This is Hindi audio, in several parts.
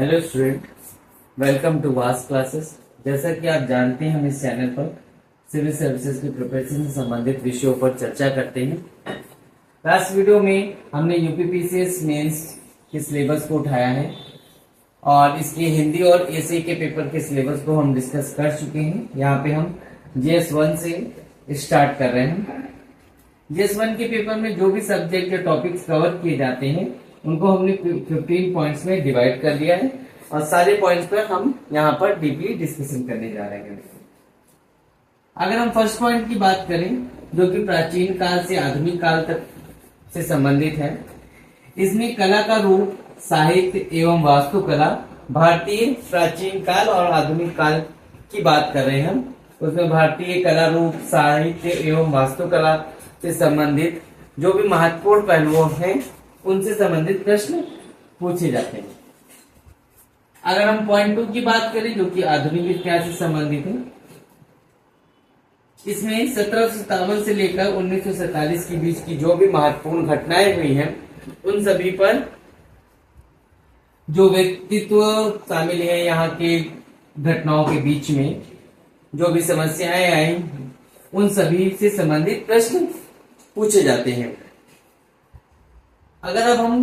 हेलो स्टूडेंट, वेलकम टू वास क्लासेस। जैसा कि आप जानते हैं, हम इस चैनल पर सिविल सर्विसेज की प्रिपरेशन से संबंधित विषयों पर चर्चा करते हैं। लास्ट वीडियो में हमने यूपीपीसीएस मेंस के सिलेबस को उठाया है और इसके हिंदी और एसए के पेपर के सिलेबस को हम डिस्कस कर चुके हैं। यहाँ पे हम GS1 से स्टार्ट कर रहे हैं। GS1 के पेपर में जो भी सब्जेक्ट या टॉपिक्स कवर किए जाते हैं उनको हमने 15 पॉइंट्स में डिवाइड कर दिया है और सारे पॉइंट्स पर हम यहाँ पर डीपली डिस्कशन करने जा रहे हैं। अगर हम फर्स्ट पॉइंट की बात करें, जो कि प्राचीन काल से आधुनिक काल तक से संबंधित है, इसमें कला का रूप, साहित्य एवं वास्तुकला, भारतीय प्राचीन काल और आधुनिक काल की बात कर रहे हैं हम। उसमें भारतीय कला रूप, साहित्य एवं वास्तुकला से संबंधित जो भी महत्वपूर्ण पहलुओं हैं उनसे संबंधित प्रश्न पूछे जाते हैं। अगर हम पॉइंट 2 की बात करें, जो कि आधुनिक इतिहास से संबंधित है, इसमें 1757 से लेकर 1947 के बीच की जो भी महत्वपूर्ण घटनाएं हुई हैं उन सभी पर जो व्यक्तित्व शामिल है, यहाँ के घटनाओं के बीच में जो भी समस्याएं आई उन सभी से संबंधित प्रश्न पूछे जाते हैं। अगर अब हम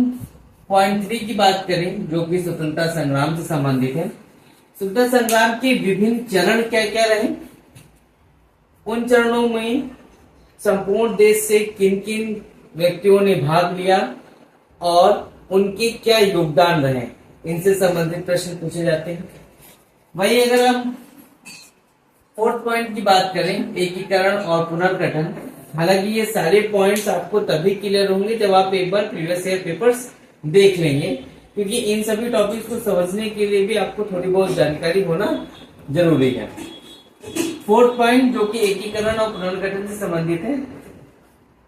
पॉइंट 3 की बात करें, जो कि स्वतंत्रता संग्राम से संबंधित है, स्वतंत्रता संग्राम के विभिन्न चरण क्या क्या रहे, उन चरणों में संपूर्ण देश से किन किन व्यक्तियों ने भाग लिया और उनके क्या योगदान रहे, इनसे संबंधित प्रश्न पूछे जाते हैं। वही अगर हम फोर्थ पॉइंट की बात करें, एकीकरण और पुनर्गठन, हालांकि ये सारे पॉइंट्स आपको तभी क्लियर होंगे जब आप एक बार प्रीवियस ईयर पेपर्स देख लेंगे, क्योंकि इन सभी टॉपिक्स को समझने के लिए भी आपको थोड़ी बहुत जानकारी होना जरूरी है। फोर्थ पॉइंट, जो कि एकीकरण और पुनर्गठन से संबंधित है,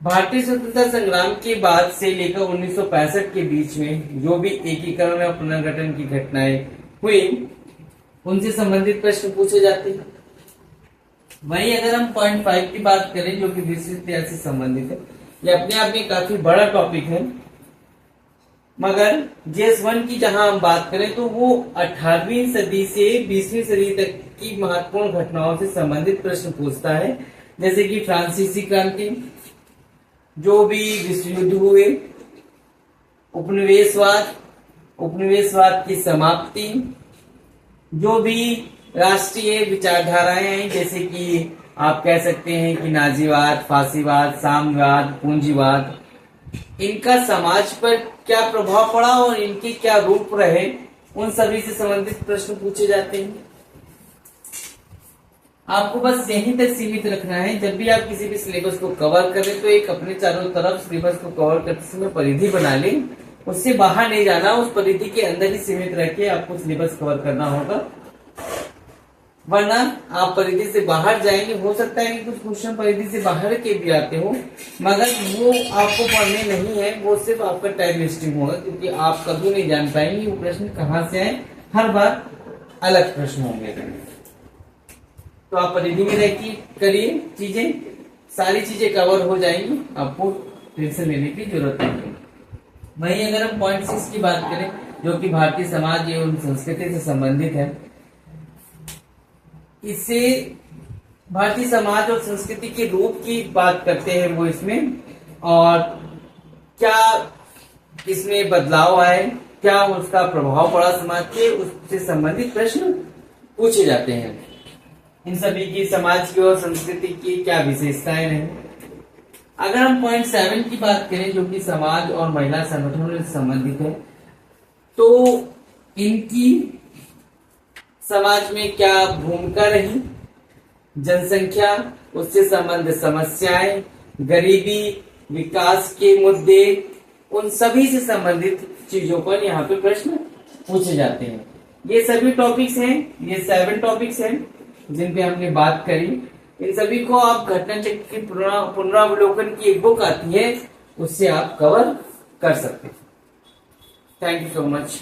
भारतीय स्वतंत्रता संग्राम के बाद से लेकर 1965 के बीच में जो भी एकीकरण और पुनर्गठन की घटनाएं हुई उनसे संबंधित प्रश्न पूछे जाते हैं। वहीं अगर हम पॉइंट 5 की बात करें, जो कि विश्व इतिहास से संबंधित है, ये अपने आप में काफी बड़ा टॉपिक है, मगर GS1 की जहां हम बात करें तो वो 18वीं सदी से 20वीं सदी तक की महत्वपूर्ण घटनाओं से संबंधित प्रश्न पूछता है, जैसे कि फ्रांसीसी क्रांति, जो भी विश्व युद्ध हुए, उपनिवेशवाद की समाप्ति, जो भी राष्ट्रीय विचारधाराएं हैं, जैसे कि आप कह सकते हैं कि नाजीवाद, फासीवाद, साम्यवाद, पूंजीवाद, इनका समाज पर क्या प्रभाव पड़ा और इनके क्या रूप रहे, उन सभी से संबंधित प्रश्न पूछे जाते हैं। आपको बस यहीं तक सीमित रखना है। जब भी आप किसी भी सिलेबस को कवर करें तो एक अपने चारों तरफ सिलेबस को कवर करते समय परिधि बना लें, उससे बाहर नहीं जाना, उस परिधि के अंदर ही सीमित रह के आपको सिलेबस कवर करना होगा, वरना आप परिधि से बाहर जाएंगे। हो सकता है कि कुछ क्वेश्चन परिधि से बाहर के भी आते हो, मगर वो आपको पढ़ने नहीं है, वो सिर्फ आपका टाइम वेस्टिंग होगा, क्योंकि आप कभी नहीं जान पाएंगे वो प्रश्न कहाँ से आए। हर बार अलग प्रश्न होंगे, तो आप परिधि में रह के करिए, चीजें सारी चीजें कवर हो जाएंगी, आपको टेंशन लेने की जरूरत नहीं है। वहीं अगर हम पॉइंट 6 की बात करें, जो कि भारतीय समाज एवं संस्कृति से संबंधित है, इससे भारतीय समाज और संस्कृति के रूप की बात करते हैं वो इसमें, और क्या इसमें बदलाव आए, क्या उसका प्रभाव पड़ा समाज पे, उससे संबंधित प्रश्न पूछे जाते हैं। इन सभी की समाज की और संस्कृति की क्या विशेषताएं रही। अगर हम पॉइंट 7 की बात करें, जो कि समाज और महिला संगठनों से संबंधित है, तो इनकी समाज में क्या भूमिका रही, जनसंख्या, उससे संबंधित समस्याएं, गरीबी, विकास के मुद्दे, उन सभी से संबंधित चीजों पर यहाँ पे प्रश्न पूछे जाते हैं। ये सभी टॉपिक्स हैं, ये 7 टॉपिक्स हैं जिन पे हमने बात करी। इन सभी को आप घटना चक्र की पुनरावलोकन की एक बुक आती है, उससे आप कवर कर सकते हैं। Thank you so much.